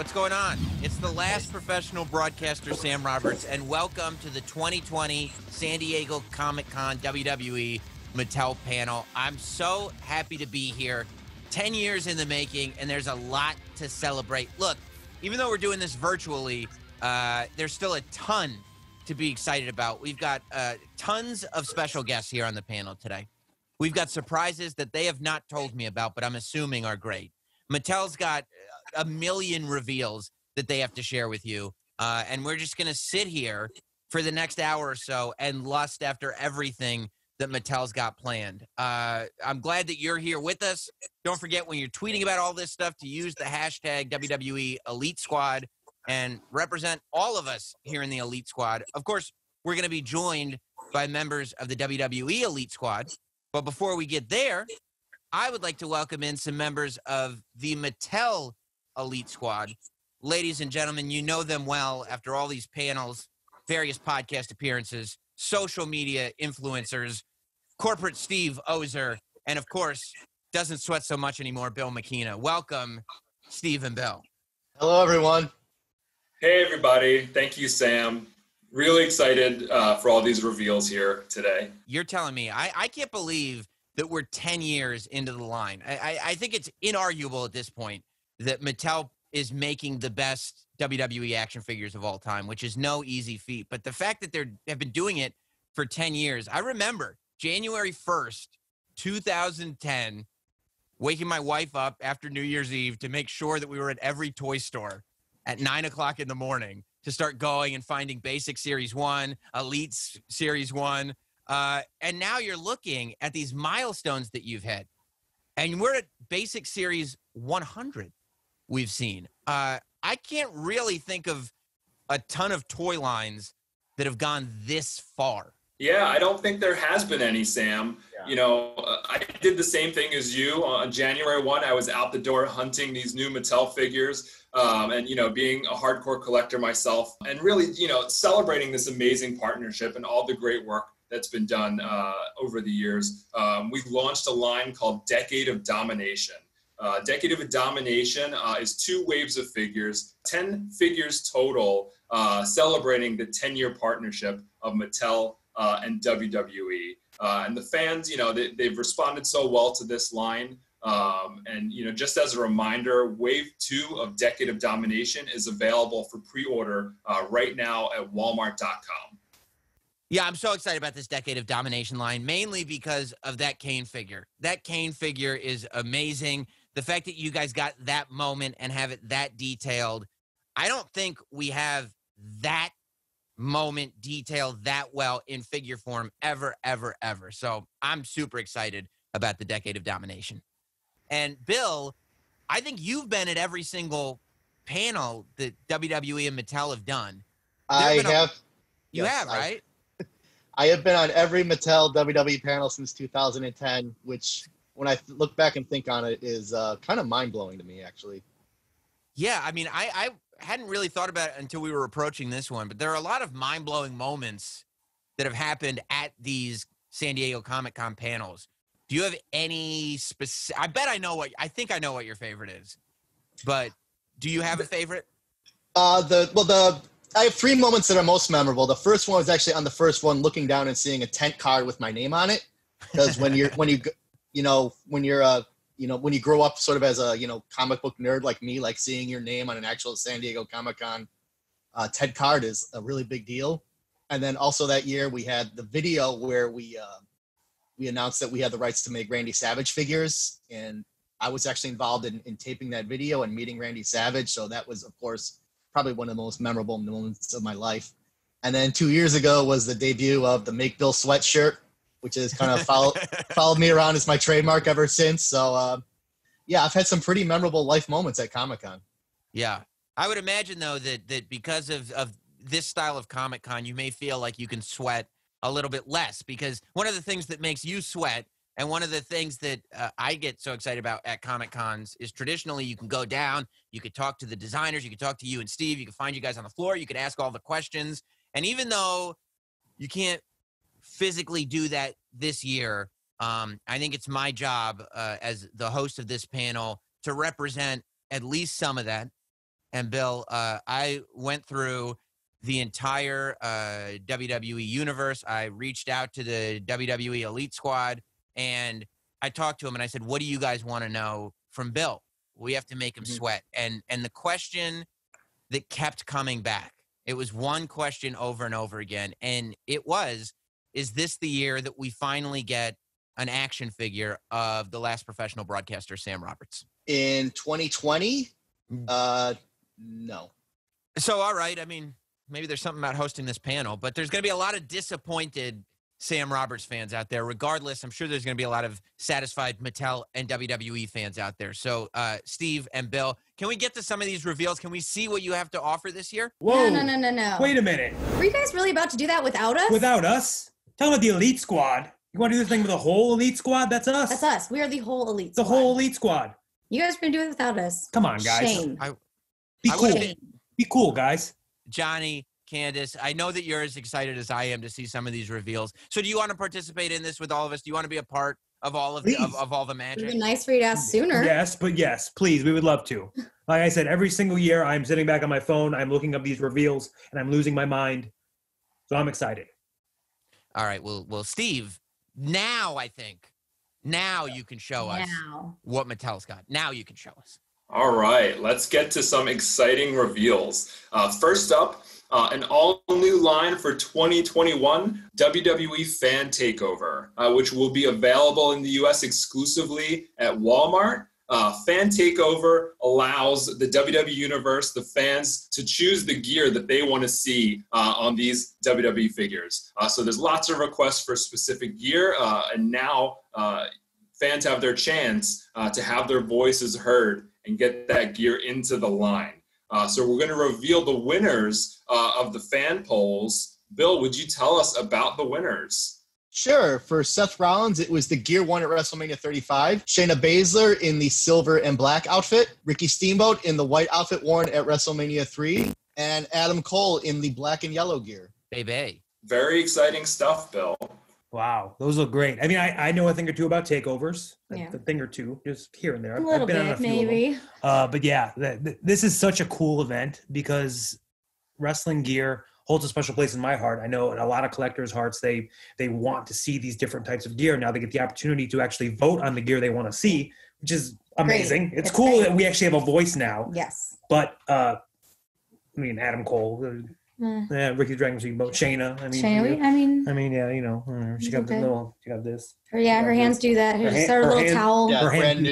What's going on? It's the last professional broadcaster, Sam Roberts, and welcome to the 2020 San Diego Comic-Con WWE Mattel panel. I'm so happy to be here. 10 years in the making, and there's a lot to celebrate. Look, even though we're doing this virtually, there's still a ton to be excited about. We've got tons of special guests here on the panel today. We've got surprises that they have not told me about, but I'm assuming are great. Mattel's got a million reveals that they have to share with you, and we're just going to sit here for the next hour or so and lust after everything that Mattel's got planned. I'm glad that you're here with us. Don't forget, when you're tweeting about all this stuff, to use the hashtag WWE Elite Squad and represent all of us here in the Elite Squad. Of course, we're going to be joined by members of the WWE Elite Squad. But before we get there, I would like to welcome in some members of the Mattel Elite Squad. Ladies and gentlemen, you know them well after all these panels, various podcast appearances, social media influencers, corporate Steve Ozer, and of course, doesn't sweat so much anymore, Bill McKenna. Welcome, Steve and Bill. Hello, everyone. Hey, everybody. Thank you, Sam. Really excited for all these reveals here today. You're telling me. I can't believe that we're 10 years into the line. I think it's inarguable at this point that Mattel is making the best WWE action figures of all time, which is no easy feat. But the fact that they have been doing it for 10 years, I remember January 1st, 2010, waking my wife up after New Year's Eve to make sure that we were at every toy store at 9 o'clock in the morning to start going and finding Basic Series 1, Elite Series 1. And now you're looking at these milestones that you've hit. And we're at Basic Series 100 we've seen. I can't really think of a ton of toy lines that have gone this far. Yeah, I don't think there has been any, Sam. Yeah. You know, I did the same thing as you. On January 1, I was out the door hunting these new Mattel figures and, you know, being a hardcore collector myself and really, you know, celebrating this amazing partnership and all the great work that's been done over the years. We've launched a line called Decade of Domination. Decade of Domination is 2 waves of figures, 10 figures total, celebrating the 10-year partnership of Mattel and WWE. And the fans, you know, they've responded so well to this line. And, you know, just as a reminder, Wave 2 of Decade of Domination is available for pre-order right now at Walmart.com. Yeah, I'm so excited about this Decade of Domination line, mainly because of that Kane figure. That Kane figure is amazing. The fact that you guys got that moment and have it that detailed, I don't think we have that moment detailed that well in figure form ever, ever, ever. So I'm super excited about the Decade of Domination. And Bill, I think you've been at every single panel that WWE and Mattel have done. I have. You have, right? I have been on every Mattel WWE panel since 2010, which when I look back and think on it is kind of mind-blowing to me, actually. Yeah, I mean, I hadn't really thought about it until we were approaching this one, but there are a lot of mind-blowing moments that have happened at these San Diego Comic-Con panels. Do you have any specific? I think I know what your favorite is, but do you have a favorite? I have 3 moments that are most memorable. The first one was actually on the first one, looking down and seeing a tent card with my name on it. Because when you grow up sort of as a, you know, comic book nerd like me, like seeing your name on an actual San Diego Comic-Con tent card is a really big deal. And then also that year we had the video where we announced that we had the rights to make Randy Savage figures. And I was actually involved in taping that video and meeting Randy Savage. So that was, of course, probably one of the most memorable moments of my life. And then 2 years ago was the debut of the Make Bill sweatshirt, which has kind of followed me around as my trademark ever since. So, yeah, I've had some pretty memorable life moments at Comic-Con. Yeah. I would imagine, though, that because of this style of Comic-Con, you may feel like you can sweat a little bit less, because one of the things that makes you sweat, and one of the things that I get so excited about at Comic-Cons is traditionally you can go down, you could talk to the designers, you could talk to you and Steve, you could find you guys on the floor, you could ask all the questions. And even though you can't physically do that this year, I think it's my job as the host of this panel to represent at least some of that and Bill, I went through the entire WWE universe. I reached out to the WWE Elite squad, and I talked to him, and I said, what do you guys want to know from Bill? We have to make him sweat. And the question that kept coming back, it was one question over and over again, and it was, is this the year that we finally get an action figure of the last professional broadcaster, Sam Roberts? In 2020? No. So, all right. I mean, maybe there's something about hosting this panel, but there's going to be a lot of disappointed Sam Roberts fans out there. Regardless, I'm sure there's going to be a lot of satisfied Mattel and WWE fans out there. So, Steve and Bill, can we get to some of these reveals? Can we see what you have to offer this year? Whoa. No. Wait a minute. Were you guys really about to do that without us? Without us? Talking about the Elite Squad. You want to do this thing with the whole Elite Squad? That's us. That's us. We are the whole Elite The Squad. whole Elite Squad. You guys are going to do it without us. Come on, guys. Shame. Be I cool. would've- Be cool, guys. Johnny, Candace, I know that you're as excited as I am to see some of these reveals. So do you want to participate in this with all of us? Do you want to be a part of all of of all the It would magic? have been nice for you to ask sooner. Yes, please. We would love to. Like I said, every single year I'm sitting back on my phone, I'm looking up these reveals, and I'm losing my mind. So I'm excited. All right. Well, Steve, now I think, now you can show us what Mattel's got. Now you can show us. All right, let's get to some exciting reveals. First up, an all-new line for 2021, WWE Fan Takeover, which will be available in the U.S. exclusively at Walmart. Fan Takeover allows the WWE Universe, the fans, to choose the gear that they want to see on these WWE figures. So there's lots of requests for specific gear, and now fans have their chance to have their voices heard and get that gear into the line. So we're going to reveal the winners of the fan polls. Bill, would you tell us about the winners? Sure. For Seth Rollins, it was the gear won at WrestleMania 35. Shayna Baszler in the silver and black outfit. Ricky Steamboat in the white outfit worn at WrestleMania 3. And Adam Cole in the black and yellow gear. Baby. Very exciting stuff, Bill. Wow, those look great. I mean, I know a thing or two about takeovers, Yeah. a thing or two, just here and there. A little I've been on a bit, few maybe. of them. But yeah, this is such a cool event because wrestling gear holds a special place in my heart. I know in a lot of collectors' hearts, they want to see these different types of gear. Now they get the opportunity to actually vote on the gear they want to see, which is amazing. Great. It's It's cool great. that we actually have a voice now. Yes. But I mean, Adam Cole, Ricky Dragon Steamboat, Shayna. I mean, yeah, you know, she got this. Her hands do that. Her She's hand- got her her little hand- towel. Yeah, Her brand hand- new.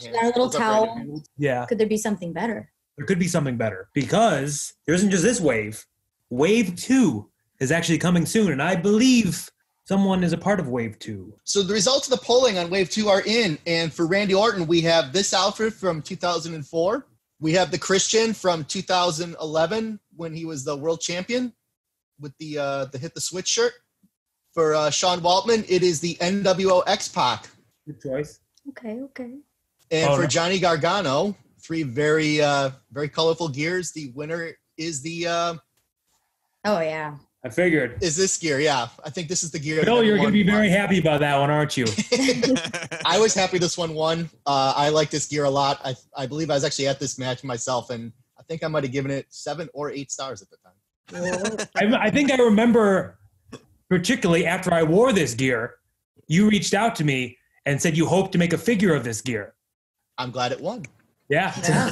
She's got her little Those are brand towel. new. Yeah. Could there be something better? There could be something better because there isn't just this wave. Wave 2 is actually coming soon, and I believe someone is a part of Wave 2. So the results of the polling on Wave 2 are in. And for Randy Orton, we have this outfit from 2004. We have the Christian from 2011 when he was the world champion with the Hit the Switch shirt. For Sean Waltman, it is the NWO X-Pac. Good choice. Okay. And for no. Johnny Gargano, 3 very colorful gears. The winner is Oh, yeah. I figured. is this gear. Yeah, I think this is the gear. Bill, that you're going to be everyone very wants. happy about that one, aren't you? I was happy this one won. I like this gear a lot. I believe I was actually at this match myself, and I think I might have given it 7 or 8 stars at the time. I think I remember, particularly after I wore this gear, you reached out to me and said you hope to make a figure of this gear. I'm glad it won. Yeah. Yeah.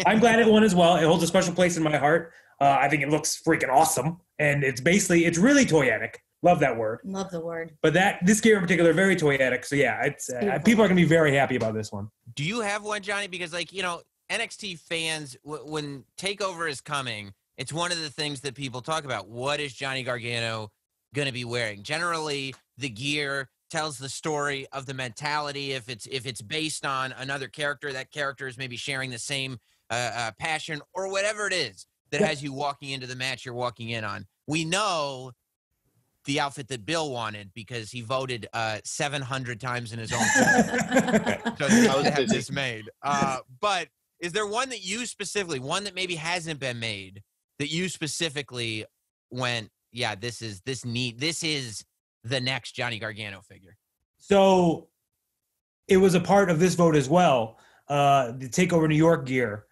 I'm glad it won as well. It holds a special place in my heart. I think it looks freaking awesome. And it's really toyetic. Love that word. Love the word. But this gear in particular, very toyetic. So yeah, it's people are going to be very happy about this one. Do you have one, Johnny? Because, like, you know, NXT fans, when TakeOver is coming, it's one of the things that people talk about. What is Johnny Gargano going to be wearing? Generally, the gear tells the story of the mentality. If it's based on another character, that character is maybe sharing the same passion or whatever it is that has you walking into the match you're walking in on. We know the outfit that Bill wanted because he voted 700 times in his own phone. So he would have this made. But is there one that you specifically, one that maybe hasn't been made, that you specifically went, yeah, this is the next Johnny Gargano figure? So it was a part of this vote as well. The TakeOver New York gear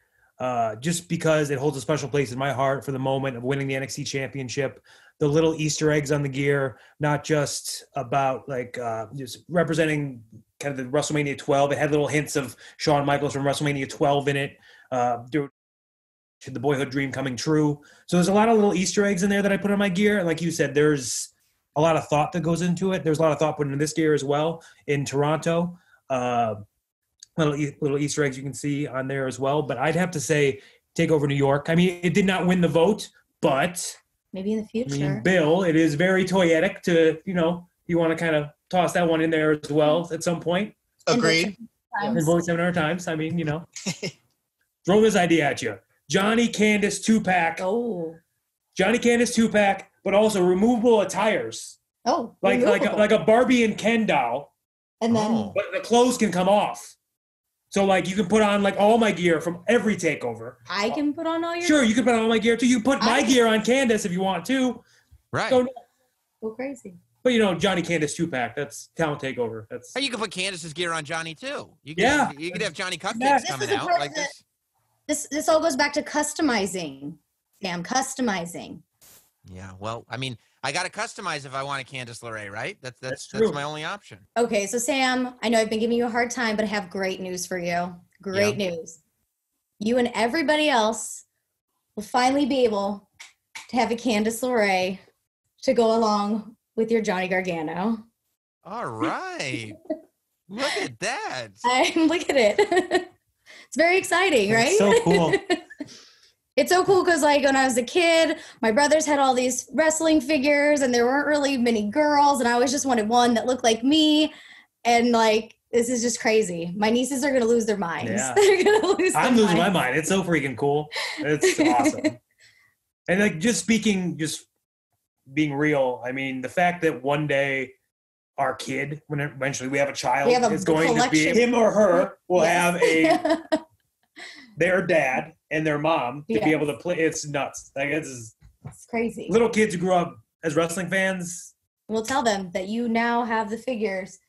just because it holds a special place in my heart for the moment of winning the NXT championship. The little Easter eggs on the gear, not just about like just representing kind of the WrestleMania 12. It had little hints of Shawn Michaels from WrestleMania 12 in it. The boyhood dream coming true. So there's a lot of little Easter eggs in there that I put on my gear. And like you said, there's a lot of thought that goes into it. There's a lot of thought put into this gear as well in Toronto. Little Easter eggs you can see on there as well. But I'd have to say TakeOver New York. I mean, it did not win the vote, but maybe in the future. I mean, Bill, it is very toyetic to, you want to kind of toss that one in there as well at some point. Agreed. And vote 700 times. I mean, throw this idea at you. Johnny Candace 2-pack. Oh. Johnny Candace 2-pack, but also removable attires. Oh. Like a Barbie and Ken doll. And then. But the clothes can come off. So like you can put on like all my gear from every takeover. I can put on all your. Sure, you can put on all my gear too. You can put my gear on Candace if you want to. Right. Go crazy. But Johnny Candace 2-pack. That's talent takeover. That's. Or you can put Candace's gear on Johnny too. You could have Johnny Cupcakes This coming is a out like this. This all goes back to customizing. Sam, customizing. Yeah, well, I mean, I got to customize if I want a Candice LeRae, right? That's my only option. Okay, so Sam, I know I've been giving you a hard time, but I have great news for you. Great news. You and everybody else will finally be able to have a Candice LeRae to go along with your Johnny Gargano. All right. Look at that. Look at it. It's very exciting, right? It's so cool. It's so cool because, like, when I was a kid, my brothers had all these wrestling figures, and there weren't really many girls, and I always just wanted one that looked like me. And, like, this is just crazy. My nieces are going to lose their minds. Yeah. They're going to lose I'm losing my mind. It's so freaking cool. It's awesome. And, like, just being real, I mean, the fact that one day our kid, when eventually we have a child, is going to be him or her will have their dad and their mom to be able to play. It's nuts. Like it's crazy. Little kids who grew up as wrestling fans. We'll tell them that you now have the figures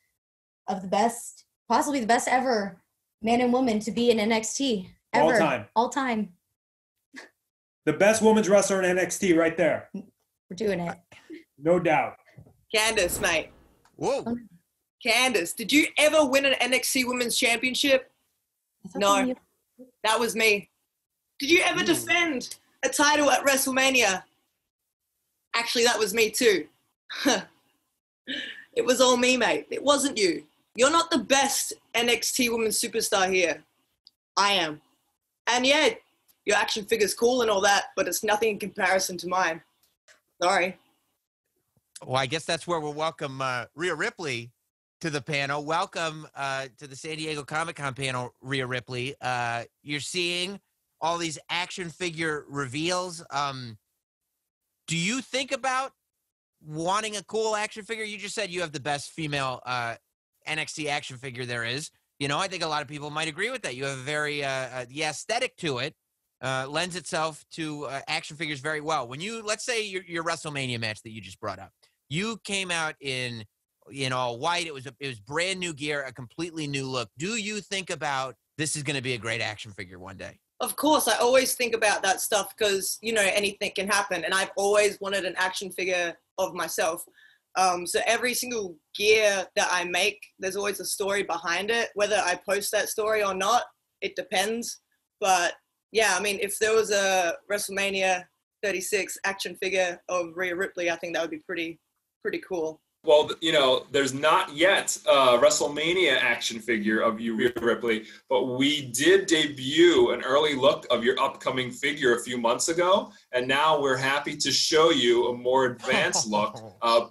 of the best, possibly the best ever man and woman to be in NXT ever. All time. The best women's wrestler in NXT right there. We're doing it. No doubt. Candice, mate. Whoa. Candice, did you ever win an NXT Women's Championship? No. That was me. Did you ever defend a title at WrestleMania? Actually, that was me too. It was all me, mate. It wasn't you. You're not the best NXT Women's superstar here. I am. And yeah, your action figure's cool and all that, but it's nothing in comparison to mine. Sorry. Well, I guess that's where we'll welcome Rhea Ripley to the panel. Welcome to the San Diego Comic-Con panel, Rhea Ripley. You're seeing all these action figure reveals. Do you think about wanting a cool action figure? You just said you have the best female NXT action figure there is. I think a lot of people might agree with that. You have a very the aesthetic to it lends itself to action figures very well. When let's say your WrestleMania match that you just brought up, you came out in all white. It was brand new gear, a completely new look. Do you think about this is going to be a great action figure one day? Of course, I always think about that stuff because, anything can happen. And I've always wanted an action figure of myself. So every single gear that I make, there's always a story behind it. Whether I post that story or not, it depends. But yeah, I mean, if there was a WrestleMania 36 action figure of Rhea Ripley, I think that would be pretty cool. Well, there's not yet a WrestleMania action figure of you, Rhea Ripley, but we did debut an early look of your upcoming figure a few months ago, and now we're happy to show you a more advanced look.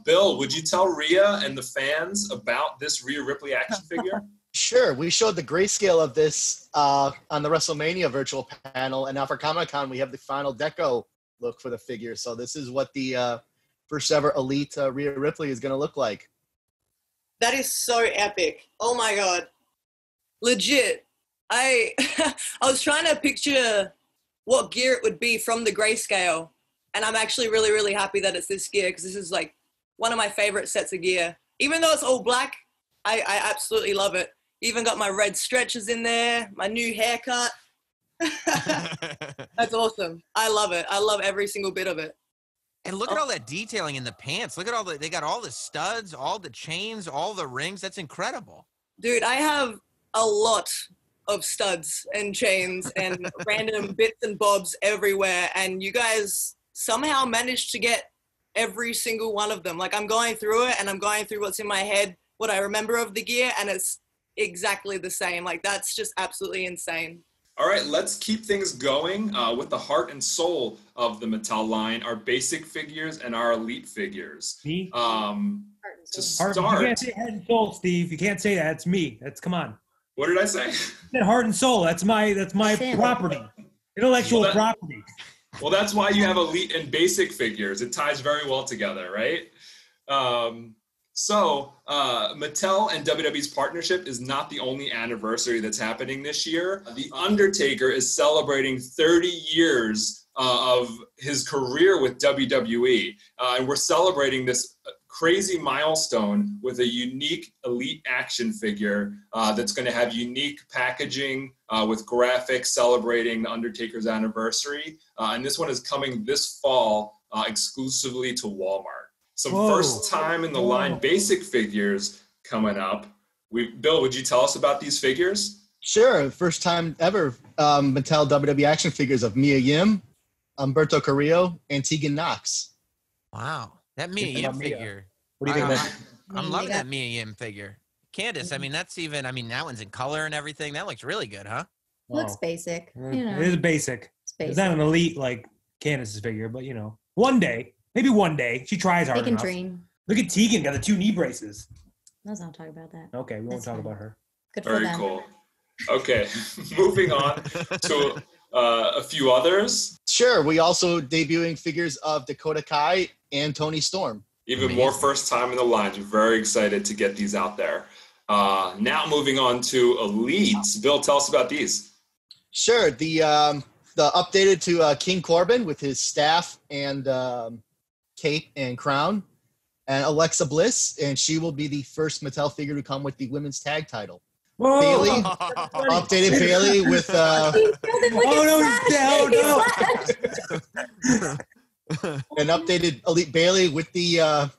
Bill, would you tell Rhea and the fans about this Rhea Ripley action figure? Sure. We showed the grayscale of this on the WrestleMania virtual panel, and now for Comic-Con, we have the final deco look for the figure. So this is what the first ever Elite Rhea Ripley is going to look like. That is so epic. Oh my God. Legit. I was trying to picture what gear it would be from the grayscale. And I'm actually really, really happy that it's this gear because this is like one of my favorite sets of gear. Even though it's all black, I absolutely love it. Even got my red stretchers in there, my new haircut. That's awesome. I love it. I love every single bit of it. And look at all that detailing in the pants. Look at they got all the studs, all the chains, all the rings. That's incredible. Dude, I have a lot of studs and chains and random bits and bobs everywhere. And you guys somehow managed to get every single one of them. Like, I'm going through it and I'm going through what's in my head, what I remember of the gear, and it's exactly the same. Like, that's just absolutely insane. All right, let's keep things going with the heart and soul of the Mattel line, our basic figures and our elite figures. Me? To start, you can't say heart and soul, Steve. You can't say that. It's me. Come on. What did I say? That heart and soul. That's my property. Intellectual property. Well, that's why you have elite and basic figures. It ties very well together, right? So Mattel and WWE's partnership is not the only anniversary that's happening this year. The Undertaker is celebrating 30 years of his career with WWE. And we're celebrating this crazy milestone with a unique elite action figure that's going to have unique packaging with graphics celebrating the Undertaker's anniversary. And this one is coming this fall exclusively to Walmart. Some first time in the line basic figures coming up. Bill, would you tell us about these figures? Sure. First time ever Mattel WWE action figures of Mia Yim, Humberto Carrillo, and Tegan Knox. Wow. That Mia Yim figure. What do you think of that? I'm loving that Mia Yim figure. Candace, I mean, that one's in color and everything. That looks really good, huh? Looks basic. You know. It is basic. It's not an elite like Candace's figure, but one day. Maybe one day. She tries hard enough. Dream. Look at Tegan, got the 2 knee braces. Let's not talk about that. Okay, we won't talk about her. Good for Very them. cool. Okay, moving on to a few others. Sure. We also debuting figures of Dakota Kai and Tony Storm. Even more first time in the lines. We're very excited to get these out there. Now moving on to elites. Bill, tell us about these. Sure. The updated to King Corbin with his staff and cape and crown, and Alexa Bliss, and she will be the first Mattel figure to come with the women's tag title. Whoa. Bailey, updated Bailey with an updated Elite Bailey with the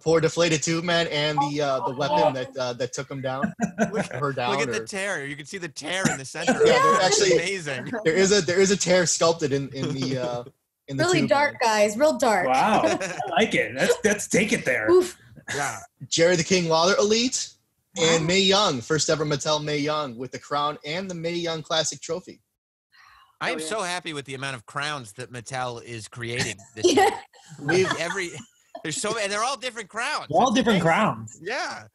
poor deflated tube man and the weapon that took him down. Look at the tear. You can see the tear in the center. Yeah, they're actually amazing. There is a tear sculpted in the really dark, guys. Real dark. Wow, I like it. Let's take it there. Oof. Yeah. Jerry the King Lawler Elite and Mae Young, first ever Mattel Mae Young with the crown and the Mae Young Classic Trophy. I am so happy with the amount of crowns that Mattel is creating this year. There's so many, and they're all different crowns. They're all different crowns. Yeah.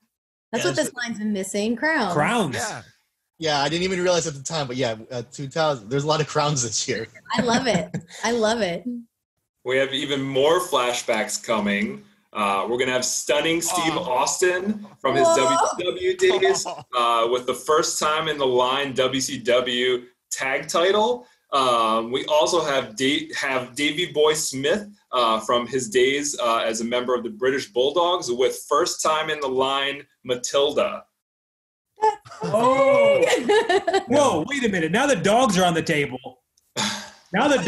That's what this line's been missing. Crowns. Crowns. Yeah. Yeah, I didn't even realize at the time, but yeah, 2000. There's a lot of crowns this year. I love it. I love it. We have even more flashbacks coming. We're going to have stunning Steve Austin from his WCW days with the first time in the line WCW tag title. We also have Davey Boy Smith from his days as a member of the British Bulldogs with first time in the line Matilda. Oh! Whoa, wait a minute. Now the dogs are on the table. We have a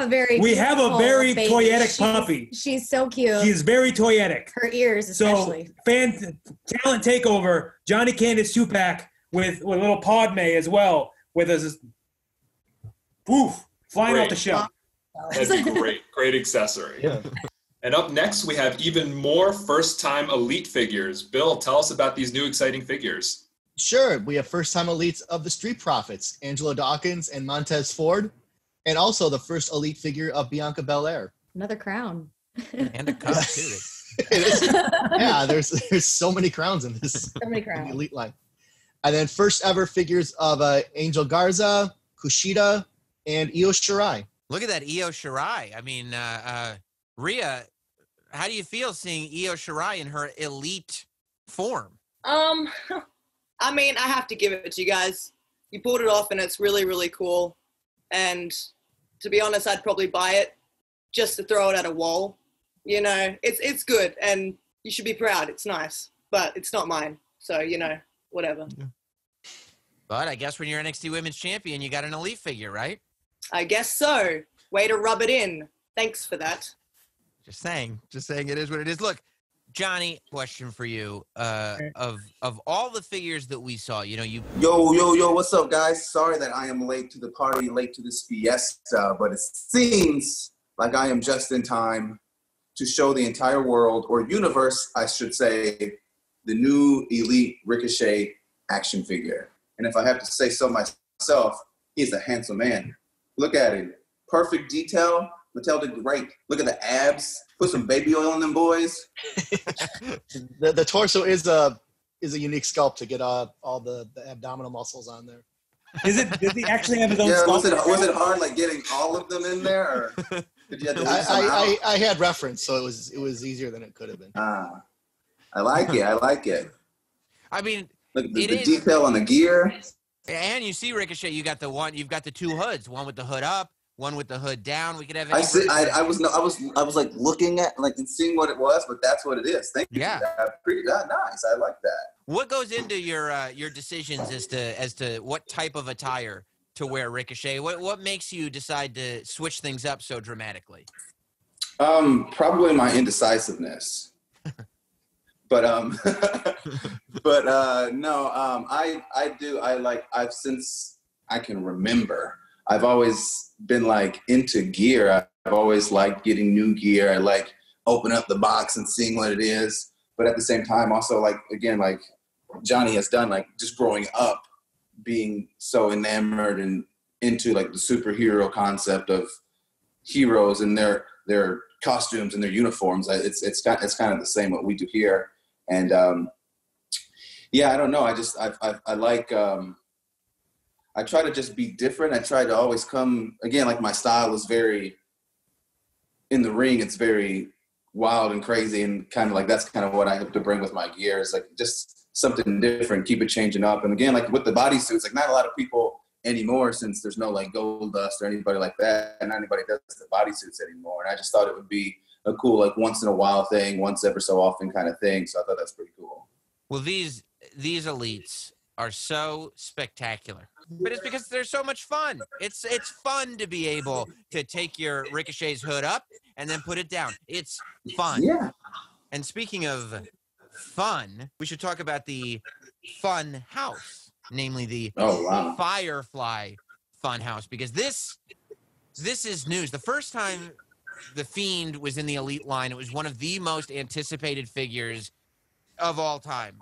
very toyetic puppy. She's so cute. She is very toyetic. Her ears, especially. So, talent takeover. Johnny Candace 2-pack with a little Padme as well. With us, flying off the shelf. That's a great accessory. Yeah. And up next, we have even more first-time elite figures. Bill, tell us about these new exciting figures. Sure. We have first-time elites of the Street Profits, Angelo Dawkins and Montez Ford, and also the first elite figure of Bianca Belair. Another crown. And a cup, too. Yeah, there's so many crowns in this. So many crowns. Elite line. And then first ever figures of Angel Garza, Kushida, and Io Shirai. Look at that Io Shirai. I mean, Rhea, how do you feel seeing Io Shirai in her elite form? I mean, I have to give it to you guys. You pulled it off, and it's really, really cool. And to be honest, I'd probably buy it just to throw it at a wall. You know, it's good, and you should be proud. It's nice, but it's not mine. So, you know, whatever. But I guess when you're NXT Women's Champion, you got an Elite figure, right? I guess so. Way to rub it in. Thanks for that. Just saying it is what it is. Look, Johnny, question for you. Of all the figures that we saw, you know, you... Yo, what's up, guys? Sorry that I am late to the party, late to this fiesta, but it seems like I am just in time to show the entire world, or universe, I should say, the new Elite Ricochet action figure. And if I have to say so myself, he's a handsome man. Look at him. Perfect detail. Mattel did great. Look at the abs. Put some baby oil on them boys. The torso is a unique sculpt to get all the abdominal muscles on there. Is it? Does he actually have his own sculpt? Was it hard, like getting all of them in there, or did you have to leave some out? I had reference, so it was easier than it could have been. I like it. I mean, look, the detail on the gear. And you see, Ricochet, you've got the two hoods, one with the hood up, one with the hood down. We could have. I was like looking at and seeing what it was, but that's what it is. Thank you. Yeah, pretty nice. I like that. What goes into your decisions as to what type of attire to wear, Ricochet? What makes you decide to switch things up so dramatically? Probably my indecisiveness. But since I can remember, I've always been like into gear. I've always liked getting new gear. I like opening up the box and seeing what it is. But at the same time, also like Johnny has done, like just growing up, being so enamored and into like the superhero concept of heroes and their costumes and their uniforms. It's kind of the same what we do here. And I don't know. I like. I try to just be different. I try to always come again. Like my style is very in the ring. It's very wild and crazy, and kind of like that's kind of what I have to bring with my gear. Is like just something different. Keep it changing up. And again, like with the bodysuits, like not a lot of people anymore, since there's no like Gold Dust or anybody like that, and not anybody does the bodysuits anymore. And I just thought it would be a cool, like once in a while thing, once ever so often kind of thing. So I thought that's pretty cool. Well, these elites are so spectacular, but it's because they're so much fun. It's fun to be able to take your Ricochet's hood up and then put it down. It's fun. Yeah. And speaking of fun, we should talk about the Fun House, namely the Firefly Fun House, because this is news. The first time the Fiend was in the Elite line, it was one of the most anticipated figures of all time.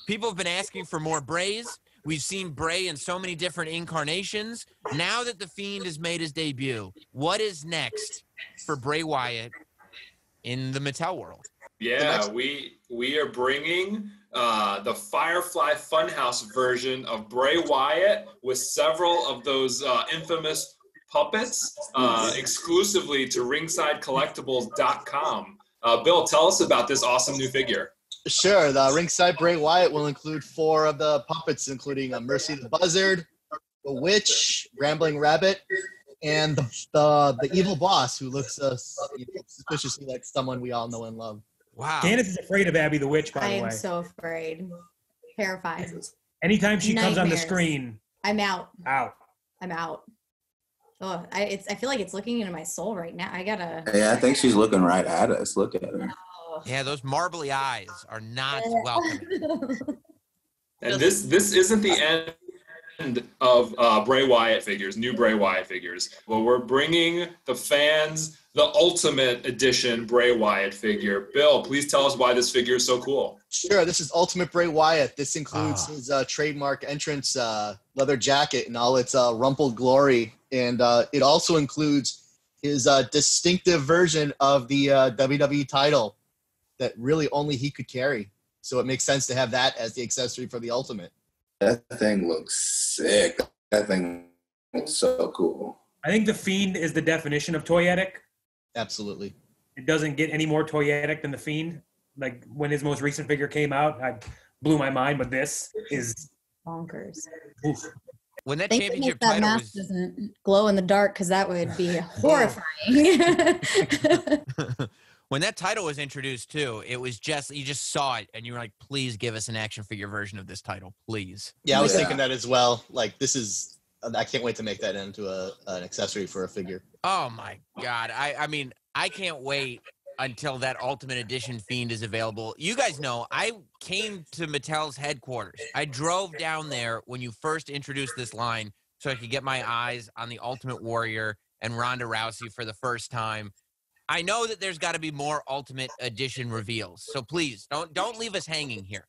People have been asking for more Brays. We've seen Bray in so many different incarnations. Now that the Fiend has made his debut, what is next for Bray Wyatt in the Mattel world? Yeah, we are bringing the Firefly Funhouse version of Bray Wyatt with several of those infamous puppets exclusively to ringsidecollectibles.com. Bill, tell us about this awesome new figure. Sure. The Ringside Bray Wyatt will include 4 of the puppets, including Mercy the Buzzard, the Witch, Rambling Rabbit, and the evil boss, who looks suspiciously like someone we all know and love. Wow. Candace is afraid of Abby the Witch, by the way. I am so afraid. Terrified. Anytime she comes on the screen, I'm out. I'm out. Oh, I feel like it's looking into my soul right now. I gotta. Yeah, I think she's looking right at us. Look at her. Yeah, those marbly eyes are not welcoming. And this isn't the end of Bray Wyatt figures, new Bray Wyatt figures. Well, we're bringing the fans the Ultimate Edition Bray Wyatt figure. Bill, please tell us why this figure is so cool. Sure, this is Ultimate Bray Wyatt. This includes his trademark entrance leather jacket in all its rumpled glory. And it also includes his distinctive version of the WWE title that really only he could carry. So it makes sense to have that as the accessory for the Ultimate. That thing looks sick. That thing looks so cool. I think the Fiend is the definition of toyetic. Absolutely. It doesn't get any more toyetic than the Fiend. Like when his most recent figure came out, I blew my mind, but this is bonkers. Oof. When that Thank championship that title mask doesn't glow in the dark, because that would be horrifying. When that title was introduced too, it was just, you just saw it and you were like, please give us an action figure version of this title, please. Yeah, I was thinking that as well. Like, this is, I can't wait to make that into an accessory for a figure. Oh my God. I mean, I can't wait until that Ultimate Edition Fiend is available. You guys know, I came to Mattel's headquarters. I drove down there when you first introduced this line so I could get my eyes on the Ultimate Warrior and Ronda Rousey for the first time. I know that there's got to be more Ultimate Edition reveals, so please don't leave us hanging here.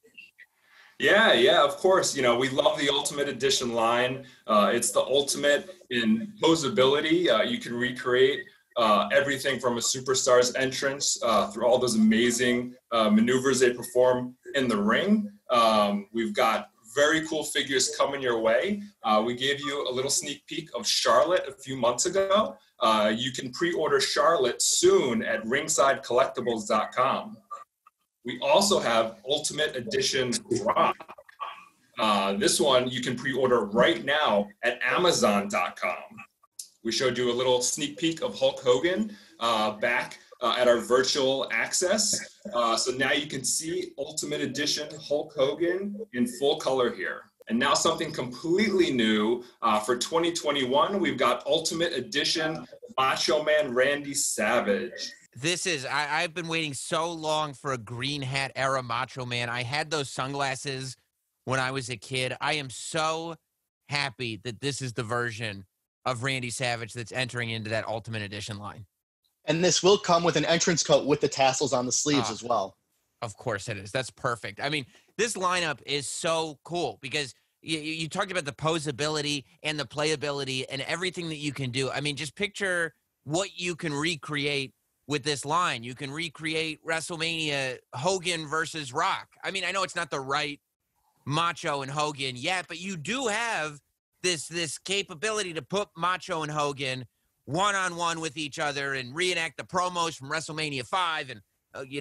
Yeah, of course. You know, we love the Ultimate Edition line. It's the ultimate in posability. You can recreate everything from a superstar's entrance through all those amazing maneuvers they perform in the ring. We've got very cool figures coming your way. We gave you a little sneak peek of Charlotte a few months ago. You can pre-order Charlotte soon at ringsidecollectibles.com. We also have Ultimate Edition Rock. This one you can pre-order right now at Amazon.com. We showed you a little sneak peek of Hulk Hogan back at our virtual access. So now you can see Ultimate Edition Hulk Hogan in full color here. And now something completely new for 2021, we've got Ultimate Edition Macho Man Randy Savage. This is, I've been waiting so long for a green hat era Macho Man. I had those sunglasses when I was a kid. I am so happy that this is the version of Randy Savage that's entering into that Ultimate Edition line. And this will come with an entrance coat with the tassels on the sleeves as well. Of course it is. That's perfect. I mean, this lineup is so cool because you talked about the posability and the playability and everything that you can do. I mean, just picture what you can recreate with this line. You can recreate WrestleMania Hogan versus Rock. I mean, I know it's not the right Macho and Hogan yet, but you do have this capability to put Macho and Hogan one-on-one with each other and reenact the promos from WrestleMania 5 and,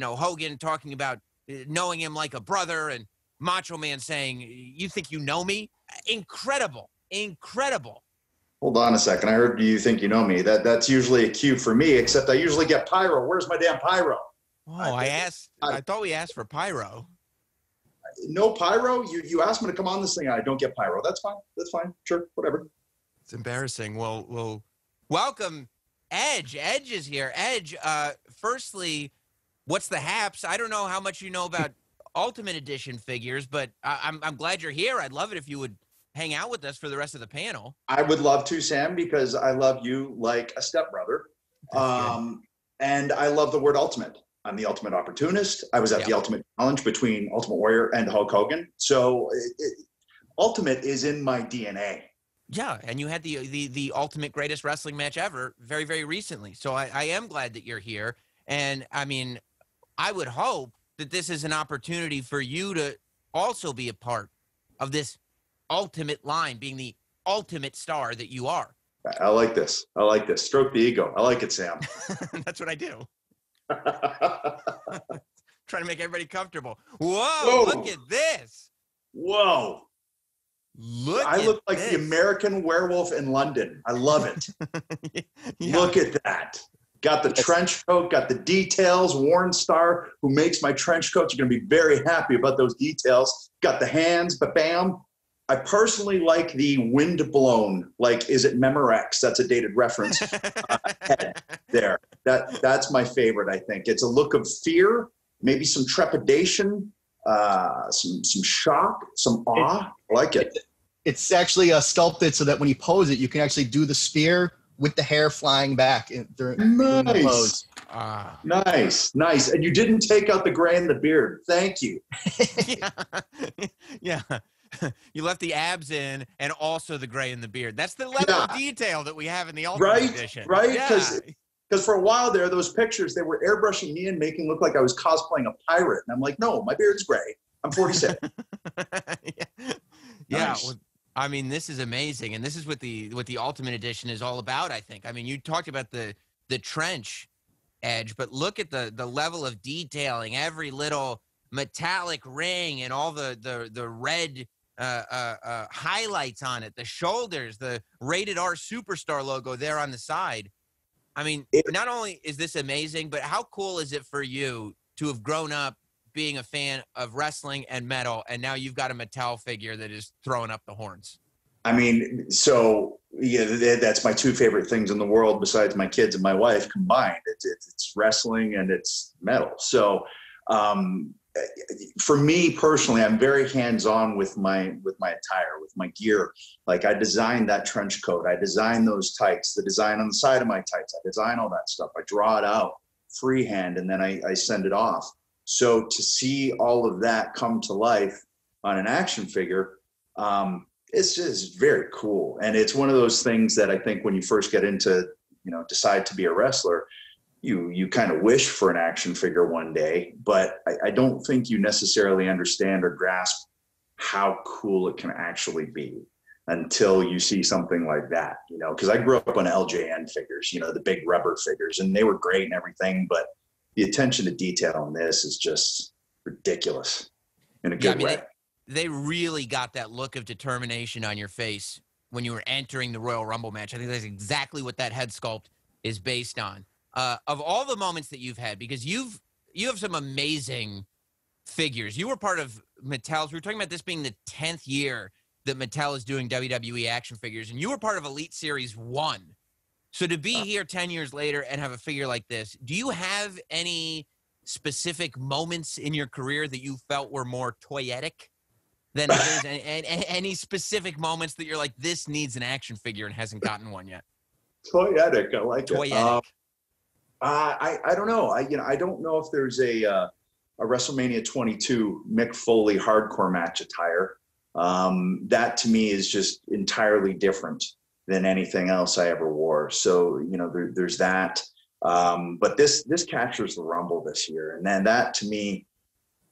Hogan talking about knowing him like a brother and Macho Man saying, you think you know me? Incredible. Hold on a second. I heard you think you know me. That's usually a cue for me, except I usually get pyro. Where's my damn pyro? Oh, I thought we asked for pyro. No pyro? You asked me to come on this thing. I don't get pyro. That's fine. Sure. Whatever. It's embarrassing. Well, welcome, Edge. Edge is here. Edge, firstly, what's the haps? I don't know how much you know about Ultimate Edition figures, but I'm glad you're here. I'd love it if you would hang out with us for the rest of the panel. I would love to, Sam, because I love you like a stepbrother. And I love the word ultimate. I'm the ultimate opportunist. I was at the Ultimate Challenge between Ultimate Warrior and Hulk Hogan. So ultimate is in my DNA. Yeah, and you had the ultimate greatest wrestling match ever very, very recently. So I am glad that you're here. And, I mean, I would hope that this is an opportunity for you to also be a part of this ultimate line, being the ultimate star that you are. I like this. Stroke the ego. I like it, Sam. That's what I do. Trying to make everybody comfortable. Whoa, look at this. Whoa. I look like the American werewolf in London. I love it. Look at that. Got the trench coat, got the details. Warren Starr, who makes my trench coats, you're going to be very happy about those details. Got the hands, but bam. I personally like the wind-blown, like, is it Memorex? That's a dated reference. Head there. That's my favorite, I think. It's a look of fear, maybe some trepidation, some shock, some awe. I like it. It's actually sculpted so that when you pose it, you can actually do the spear with the hair flying back during the pose. Nice. And you didn't take out the gray in the beard. Thank you. Yeah. You left the abs in and also the gray in the beard. That's the level of detail that we have in the Ultimate Edition. Right? Because for a while there, those pictures, they were airbrushing me and making it look like I was cosplaying a pirate. And I'm like, no, my beard's gray. I'm 47. Nice. Well, I mean, this is amazing. And this is what the Ultimate Edition is all about, I think. I mean, you talked about the trench, Edge, but look at the level of detailing, every little metallic ring and all the red highlights on it, the shoulders, the Rated R Superstar logo there on the side. I mean, not only is this amazing, but how cool is it for you to have grown up being a fan of wrestling and metal, and now you've got a Mattel figure that is throwing up the horns? I mean, so yeah, that's my two favorite things in the world besides my kids and my wife combined. It's wrestling and it's metal. So for me personally, I'm very hands-on with my attire, with my gear. Like I designed that trench coat, I designed those tights, the design on the side of my tights, I design all that stuff. I draw it out freehand and then I send it off. So to see all of that come to life on an action figure, it's just very cool. And it's one of those things that I think when you first get into, decide to be a wrestler, you kind of wish for an action figure one day, but I don't think you necessarily understand or grasp how cool it can actually be until you see something like that, because I grew up on LJN figures, the big rubber figures, and they were great and everything, but the attention to detail on this is just ridiculous in a good way. They really got that look of determination on your face when you were entering the Royal Rumble match. I think that's exactly what that head sculpt is based on. Of all the moments that you've had, because you have some amazing figures. You were part of Mattel's. We were talking about this being the 10th year that Mattel is doing WWE action figures, and you were part of Elite Series 1. So to be here 10 years later and have a figure like this, do you have any specific moments in your career that you felt were more toyetic than others? Any specific moments that you're like, this needs an action figure and hasn't gotten one yet? Toyetic, I like toyetic. It. I don't know. I don't know if there's a WrestleMania 22 Mick Foley hardcore match attire. That to me is just entirely different than anything else I ever wore. So, there's that. But this captures the Rumble this year. And then that to me,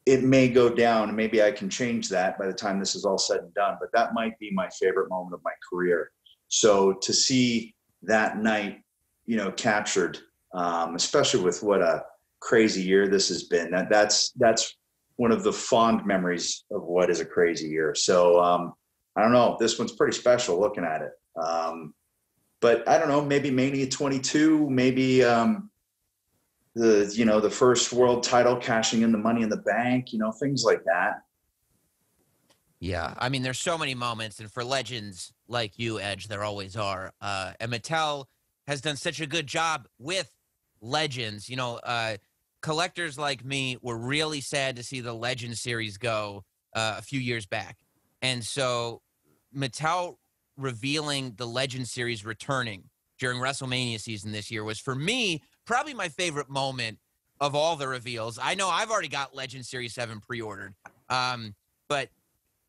it may go down, and maybe I can change that by the time this is all said and done, but that might be my favorite moment of my career. So to see that night, captured, especially with what a crazy year this has been, that's one of the fond memories of what is a crazy year. So I don't know, this one's pretty special looking at it. But I don't know, maybe Mania 22, maybe the first world title cashing in the Money in the Bank, things like that. Yeah, I mean, there's so many moments, and for legends like you, Edge, there always are. And Mattel has done such a good job with legends. Collectors like me were really sad to see the Legend series go a few years back. And so Mattel revealing the Legend series returning during WrestleMania season this year was, for me, probably my favorite moment of all the reveals. I know I've already got Legend Series 7 pre-ordered. But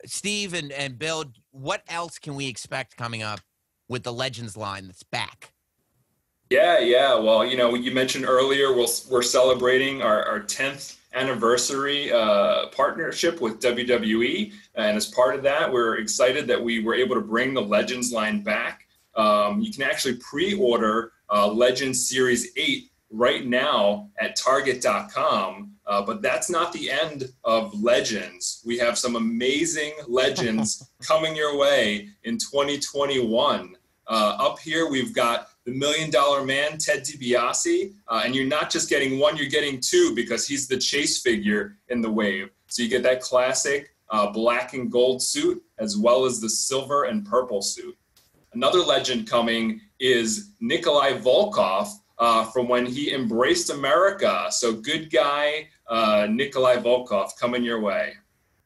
Steve and Bill, what else can we expect coming up with the Legends line that's back? Yeah. Well, you mentioned earlier we're celebrating our 10th anniversary partnership with WWE, and as part of that, we're excited that we were able to bring the Legends line back. You can actually pre-order Legends Series 8 right now at Target.com, but that's not the end of Legends. We have some amazing Legends coming your way in 2021. Up here, we've got the $1 Million Man, Ted DiBiase, and you're not just getting one, you're getting two, because he's the chase figure in the wave. So you get that classic black and gold suit, as well as the silver and purple suit. Another legend coming is Nikolai Volkov from when he embraced America. So good guy Nikolai Volkov coming your way.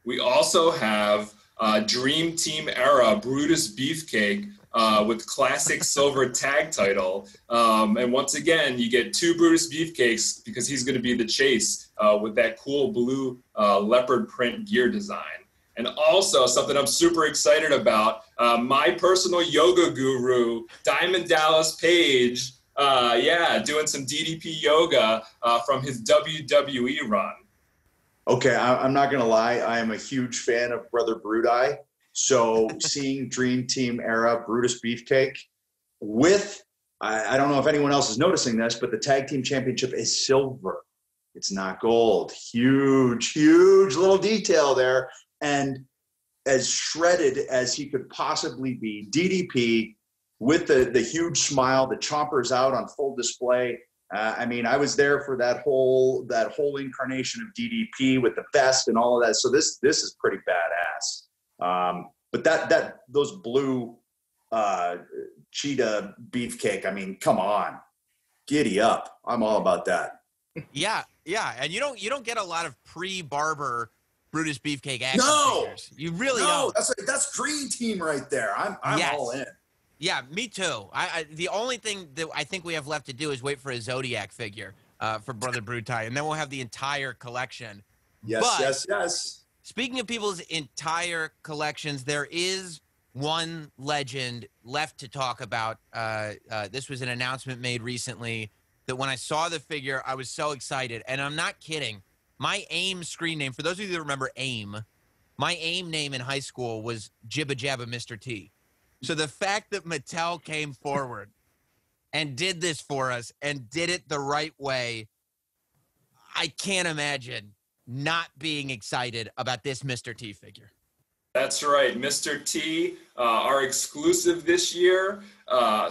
We also have Dream Team era Brutus Beefcake with classic silver tag title. And once again, you get two Brutus Beefcakes because he's going to be the chase with that cool blue leopard print gear design. And also something I'm super excited about, my personal yoga guru, Diamond Dallas Page, doing some DDP yoga from his WWE run. Okay, I'm not going to lie. I am a huge fan of Brother Brudai. So seeing Dream Team era Brutus Beefcake with, I don't know if anyone else is noticing this, but the tag team championship is silver. It's not gold. Huge little detail there. And as shredded as he could possibly be, DDP with the huge smile, the chompers out on full display. I mean, I was there for that whole incarnation of DDP with the vest and all of that. So this is pretty badass. But those blue cheetah beefcake, I mean, come on, giddy up. I'm all about that. Yeah, and you don't get a lot of pre-Barber Brutus Beefcake action figures. You really don't. That's Dream Team right there. I'm yes. all in. Yeah, me too. The only thing that I think we have left to do is wait for a Zodiac figure for Brother Brutai, and then we'll have the entire collection. Yes, yes. Speaking of people's entire collections, there is one legend left to talk about. This was an announcement made recently that when I saw the figure, I was so excited. And I'm not kidding. My AIM screen name, for those of you that remember AIM, my AIM name in high school was Jibba Jabba Mr. T. So the fact that Mattel came forward and did this for us and did it the right way, I can't imagine not being excited about this Mr. T figure. That's right, Mr. T, our exclusive this year.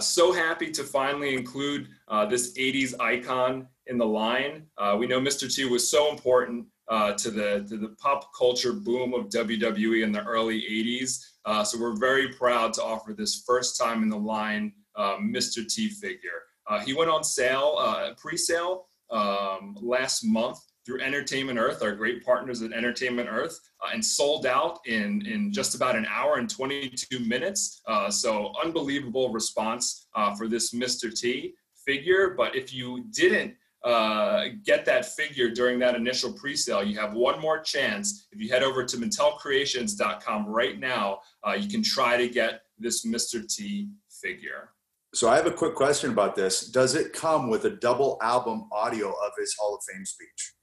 So happy to finally include this 80s icon in the line. We know Mr. T was so important to the pop culture boom of WWE in the early 80s. So we're very proud to offer this first time in the line Mr. T figure. He went on sale, pre-sale last month through Entertainment Earth, our great partners at Entertainment Earth, and sold out in just about an hour and 22 minutes. So unbelievable response for this Mr. T figure. But if you didn't get that figure during that initial pre-sale, you have one more chance. If you head over to mattelcreations.com right now, you can try to get this Mr. T figure. So I have a quick question about this. Does it come with a double album audio of his Hall of Fame speech?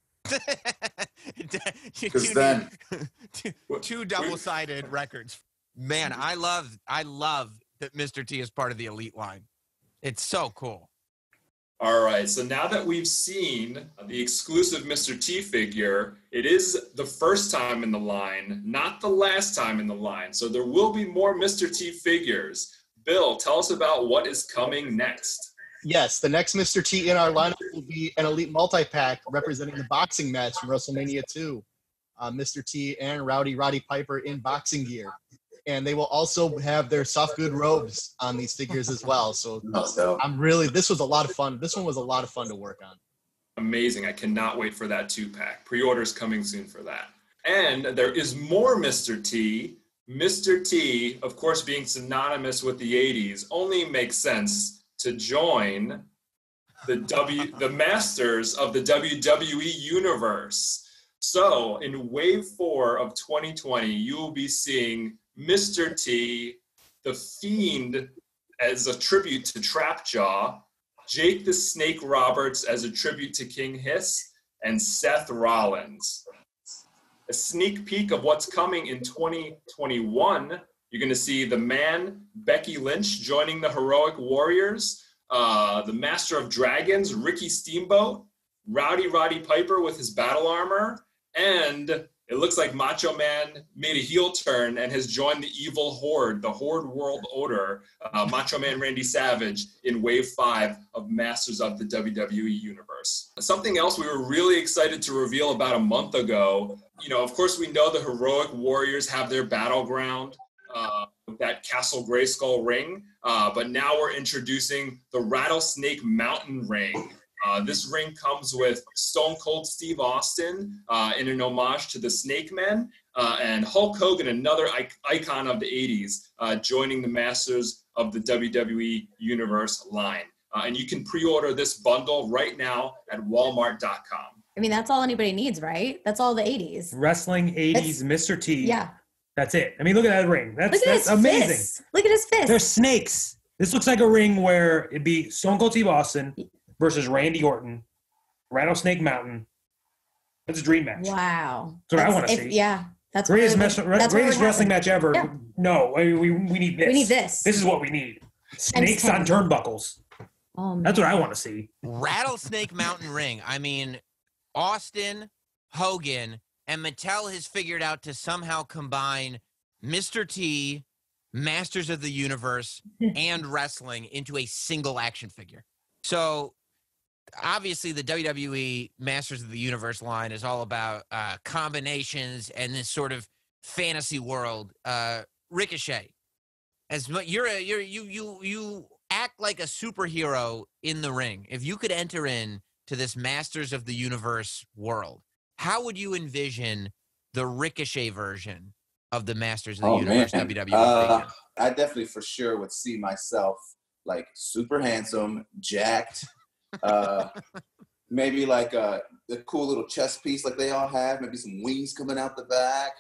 Two double-sided records. Man, I love that Mr. T is part of the Elite line. It's so cool. All right, so now that we've seen the exclusive Mr. T figure, it is the first time in the line, not the last time in the line. So there will be more Mr. T figures. Bill, tell us about what is coming next. Yes, the next Mr. T in our lineup will be an Elite multi-pack representing the boxing match from WrestleMania 2. Mr. T and Roddy Piper in boxing gear. And they will also have their soft good robes on these figures as well. So this was a lot of fun. This one was a lot of fun to work on. Amazing. I cannot wait for that 2-pack. Pre-orders coming soon for that. And there is more Mr. T. Mr. T, of course, being synonymous with the 80s, only makes sense to join the masters of the WWE universe. So in wave 4 of 2020, you will be seeing Mr. T, the Fiend as a tribute to Trapjaw, Jake the Snake Roberts as a tribute to King Hiss, and Seth Rollins. A sneak peek of what's coming in 2021, you're going to see the Man, Becky Lynch, joining the Heroic Warriors, the Master of Dragons, Ricky Steamboat, Roddy Piper with his battle armor, and it looks like Macho Man made a heel turn and has joined the evil Horde, the Horde World Order, Macho Man Randy Savage in Wave 5 of Masters of the WWE Universe. Something else we were really excited to reveal about a month ago, of course we know the Heroic Warriors have their battleground, that Castle Grayskull ring, but now we're introducing the Rattlesnake Mountain ring. This ring comes with Stone Cold Steve Austin in an homage to the Snake Men, and Hulk Hogan, another icon of the 80s, joining the Masters of the WWE Universe line. And you can pre-order this bundle right now at walmart.com. I mean, that's all anybody needs, right? That's all the 80s. Wrestling 80s, Mr. T. Yeah. That's it. I mean, look at that ring. That's amazing. Fists. Look at his fist. They're snakes. This looks like a ring where it'd be Stone Cold Steve Austin versus Randy Orton, Rattlesnake Mountain. That's a dream match. Wow. That's what I want to see. Yeah. That's greatest wrestling match ever. Yeah. No, we need this. We need this. This is what we need. Snakes on turnbuckles. Oh, man. That's what I want to see. Rattlesnake Mountain ring. I mean, Austin, Hogan, and Mattel has figured out to somehow combine Mr. T Masters of the Universe and wrestling into a single action figure. So obviously the WWE Masters of the Universe line is all about combinations and this sort of fantasy world. Ricochet, you act like a superhero in the ring. If you could enter in to this Masters of the Universe world, how would you envision the Ricochet version of the Masters of the Universe WWE figure? I definitely for sure would see myself like super handsome, jacked, maybe like a cool little chest piece like they all have, maybe some wings coming out the back,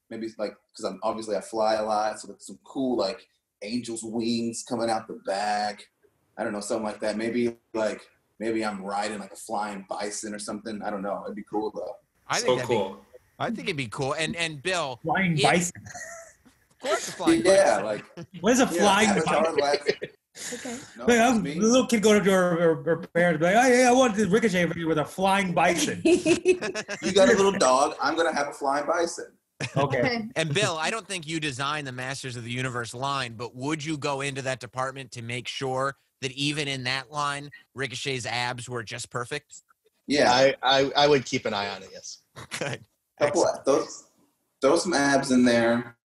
maybe like, because I fly a lot, so like some cool like angel's wings coming out the back. I don't know, something like that. Maybe I'm riding like a flying bison or something. I don't know. It'd be cool though. I think cool. I think it'd be cool. And Bill, flying bison. Of course, the flying bison. Like what is a flying bison? Okay. No, like, a little kid going up to her parents, like, "Oh yeah, I want this Ricochet figure with a flying bison." You got a little dog. I'm gonna have a flying bison. Okay. And Bill, I don't think you designed the Masters of the Universe line, but would you go into that department to make sure that even in that line, Ricochet's abs were just perfect? Yeah, I would keep an eye on it. Yes. Good. Throw some abs in there.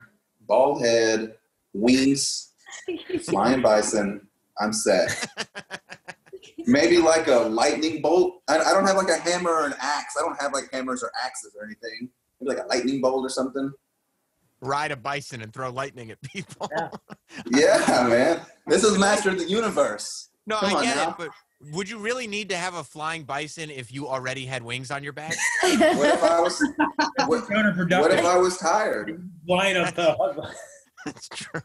Bald head, wings, flying bison. I'm set. Maybe like a lightning bolt. I don't have like a hammer or an axe. I don't have like hammers or axes or anything. Maybe like a lightning bolt or something. Ride a bison and throw lightning at people. Yeah, man. This is Master of the Universe. No, Come I get on it, but would you really need to have a flying bison if you already had wings on your back? What if I was? What if I was tired? Line up the. That's true.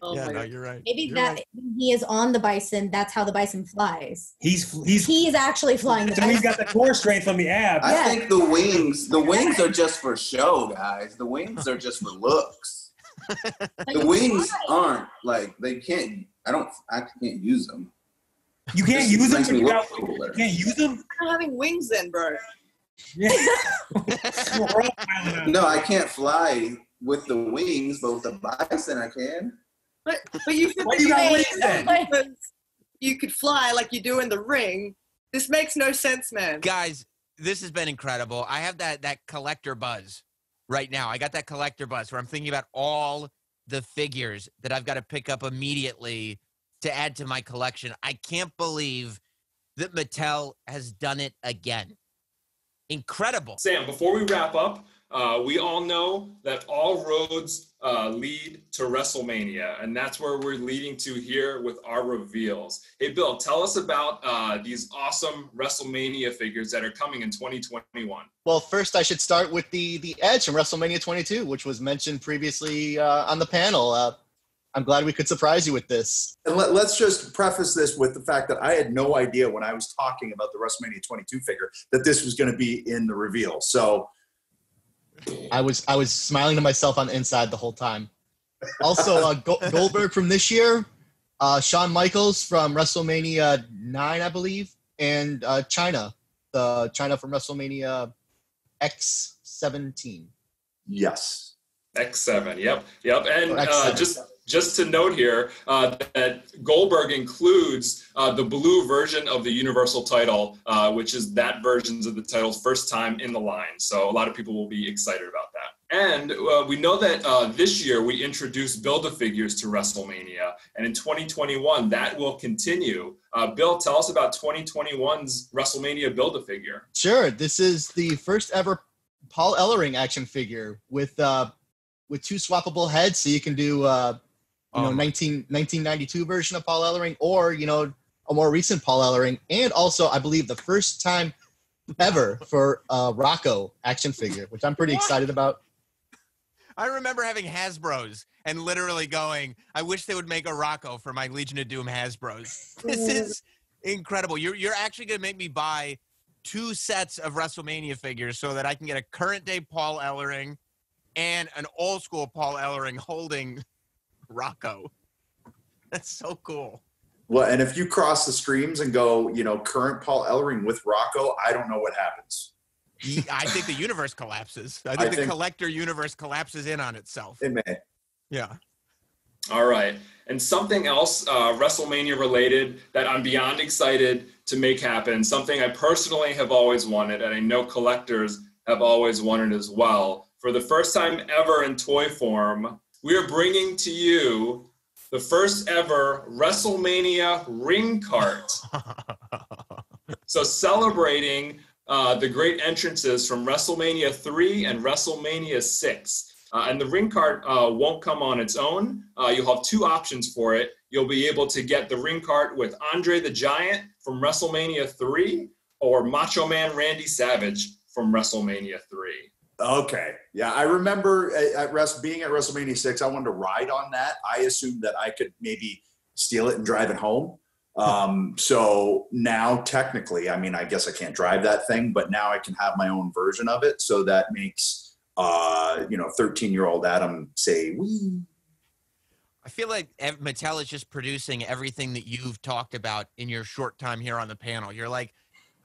Oh yeah, no, you're right. Maybe you're that right. he is on the bison. That's how the bison flies. He's actually flying the so bison. he's got the core strength from the abs. I think the wings are just for show, guys. The wings are just for looks. The wings aren't like they can't. I can't use them. You can't use them. You can't use them. I'm having wings then, bro. Yeah. No, I can't fly with the wings, but with the bison I can. But you Why you got wings then? You could fly like you do in the ring. This makes no sense, man. Guys, this has been incredible. I have that collector buzz right now. I got that collector buzz where I'm thinking about all the figures that I've got to pick up immediately to add to my collection. I can't believe that Mattel has done it again. Incredible. Sam, before we wrap up, we all know that all roads lead to WrestleMania, and that's where we're leading to here with our reveals. Hey, Bill, tell us about these awesome WrestleMania figures that are coming in 2021. Well, first I should start with the Edge from WrestleMania 22, which was mentioned previously on the panel. I'm glad we could surprise you with this. And let's just preface this with the fact that I had no idea when I was talking about the WrestleMania 22 figure that this was going to be in the reveal. So I was smiling to myself on the inside the whole time. Also, Goldberg from this year, Shawn Michaels from WrestleMania 9, I believe, and China from WrestleMania X17. Yes. X7, yep. And X7. Just to note here that Goldberg includes the blue version of the Universal title, which is that version of the title's first time in the line. So a lot of people will be excited about that. And we know that this year we introduced Build-A-Figures to WrestleMania. And in 2021, that will continue. Bill, tell us about 2021's WrestleMania Build-A-Figure. Sure. This is the first ever Paul Ellering action figure with two swappable heads. So you can do 1992 version of Paul Ellering, or a more recent Paul Ellering, and also I believe the first time ever for Rocco action figure, which I'm pretty excited about. I remember having Hasbro's and literally going, I wish they would make a Rocco for my Legion of Doom Hasbro's. This is incredible. You're actually going to make me buy 2 sets of WrestleMania figures so that I can get a current day Paul Ellering and an old school Paul Ellering holding Rocco. That's so cool. Well, and if you cross the streams and go, current Paul Ellering with Rocco, I don't know what happens. I think the universe collapses. I think the collector universe collapses in on itself. It may. Yeah. All right. And something else WrestleMania related that I'm beyond excited to make happen, something I personally have always wanted, and I know collectors have always wanted as well. For the first time ever in toy form, we are bringing to you the first ever WrestleMania ring cart. So celebrating the great entrances from WrestleMania 3 and WrestleMania 6. And the ring cart won't come on its own. You'll have two options for it. You'll be able to get the ring cart with Andre the Giant from WrestleMania 3 or Macho Man Randy Savage from WrestleMania 3. Okay. Yeah, I remember being at WrestleMania 6, I wanted to ride on that. I assumed that I could maybe steal it and drive it home. So now technically, I mean, I guess I can't drive that thing, but now I can have my own version of it. So that makes, 13-year-old Adam say, wee. I feel like Mattel is just producing everything that you've talked about in your short time here on the panel. You're like,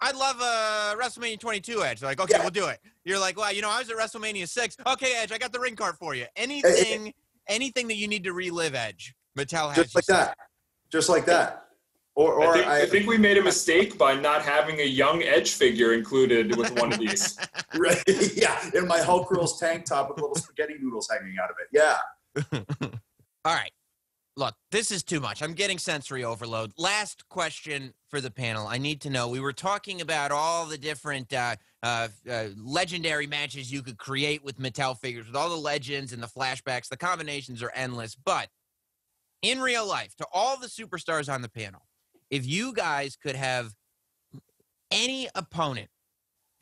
I'd love a WrestleMania 22 Edge. They're like, okay, we'll do it. You're like, well, I was at WrestleMania 6. Okay, Edge, I got the ring cart for you. Anything that you need to relive, Edge, Mattel has. Just like that. I think we made a mistake by not having a young Edge figure included with one of these. Right? Yeah, in my Hulk Girls tank top with little spaghetti noodles hanging out of it. Yeah. All right. Look, this is too much. I'm getting sensory overload. Last question for the panel. I need to know. We were talking about all the different legendary matches you could create with Mattel figures, with all the legends and the flashbacks. The combinations are endless. But in real life, to all the superstars on the panel, if you guys could have any opponent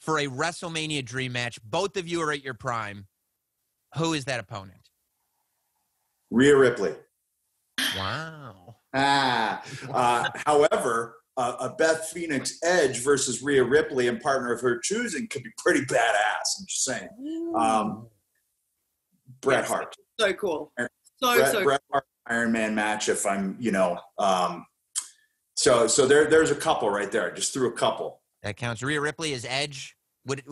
for a WrestleMania dream match, both of you are at your prime, who is that opponent? Rhea Ripley. Wow. However, a Beth Phoenix Edge versus Rhea Ripley and partner of her choosing could be pretty badass. I'm just saying. Bret Hart. So cool. Bret Hart Iron Man match. If I'm, so there's a couple right there. I just threw a couple. That counts. Rhea Ripley is Edge.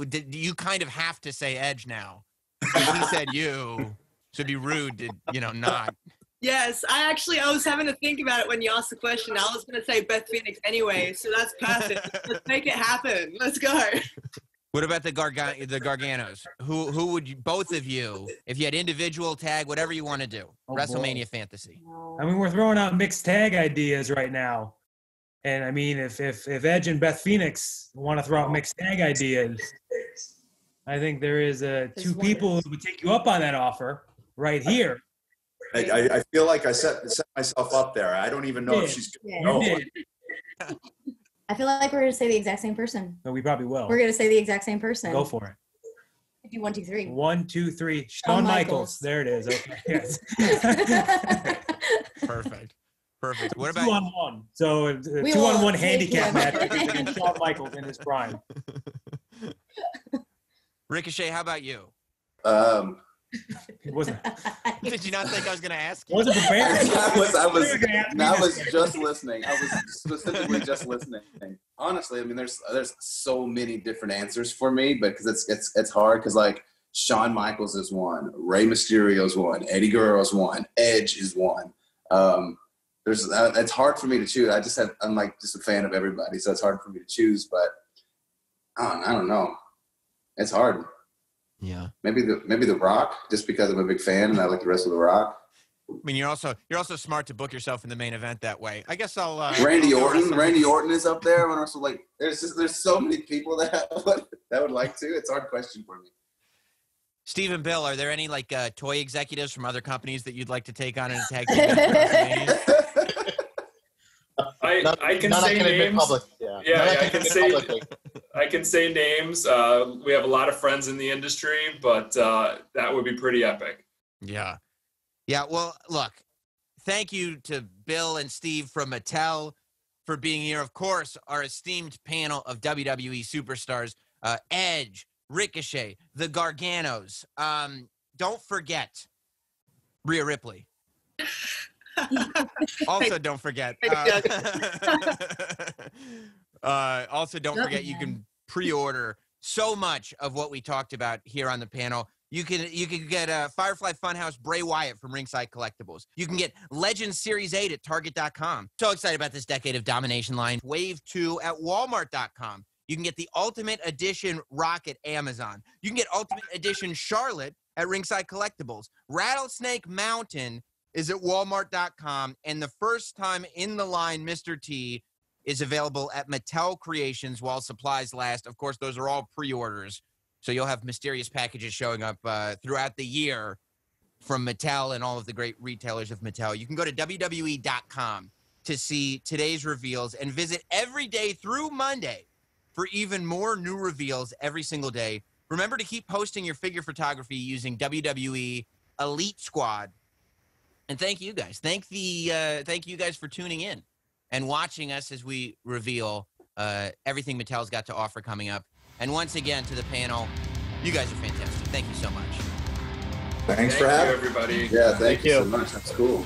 Did you kind of have to say Edge now? Because he said you. So it'd be rude to, not. Yes, I was having to think about it when you asked the question. I was going to say Beth Phoenix anyway, so that's perfect. Let's make it happen. Let's go. What about the Garganos? Who would you, both of you, if you had individual tag, whatever you want to do, WrestleMania fantasy? I mean, we're throwing out mixed tag ideas right now. And I mean, if Edge and Beth Phoenix want to throw out mixed tag ideas, I think there is two people who would take you up on that offer right here. I feel like I set myself up there. I don't even know if she's going to know. I feel like we're going to say the exact same person. No, we probably will. We're going to say the exact same person. Go for it. Do 1, 2, 3. 1, 2, 3. Shawn Michaels. There it is. Okay. Yes. Perfect. What about 2-on-1? So 2-on-1 handicap match against Shawn Michaels in his prime. Ricochet, how about you? It wasn't. Did you not think I was going to ask you? Wasn't prepared. I was just listening. I was specifically just listening. Honestly, I mean, there's so many different answers for me, but because it's hard because like Shawn Michaels is one, Rey Mysterio is one, Eddie Guerrero is one, Edge is one. It's hard for me to choose. I'm like just a fan of everybody, so it's hard for me to choose. But I don't know. It's hard. Yeah. Maybe the Rock, just because I'm a big fan and I like the rest of the Rock. I mean, you're also smart to book yourself in the main event that way. I guess I'll. Randy Orton. Randy Orton is up there. And also, like, there's so many people that would like to. It's a hard question for me. Steve and Bill, are there any like toy executives from other companies that you'd like to take on in a tag team? I can say names. I can say names. We have a lot of friends in the industry, but that would be pretty epic. Yeah. Well, look, thank you to Bill and Steve from Mattel for being here. Of course, our esteemed panel of WWE superstars, Edge, Ricochet, the Garganos. Don't forget Rhea Ripley. Also, don't forget. Also, don't forget you can pre-order so much of what we talked about here on the panel. You can get Firefly Funhouse Bray Wyatt from Ringside Collectibles. You can get Legends Series 8 at Target.com. So excited about this Decade of Domination line. Wave 2 at Walmart.com. You can get the Ultimate Edition Rock at Amazon. You can get Ultimate Edition Charlotte at Ringside Collectibles. Rattlesnake Mountain is at Walmart.com. And the first time in the line, Mr. T is available at Mattel Creations while supplies last. Of course, those are all pre-orders. So you'll have mysterious packages showing up throughout the year from Mattel and all of the great retailers of Mattel. You can go to WWE.com to see today's reveals and visit every day through Monday for even more new reveals every single day. Remember to keep posting your figure photography using WWE Elite Squad. And thank you guys. Thank you guys for tuning in and watching us as we reveal everything Mattel's got to offer coming up. And once again, to the panel, you guys are fantastic. Thank you so much. Thanks for having me, everybody. Yeah, thank you so much. That's cool.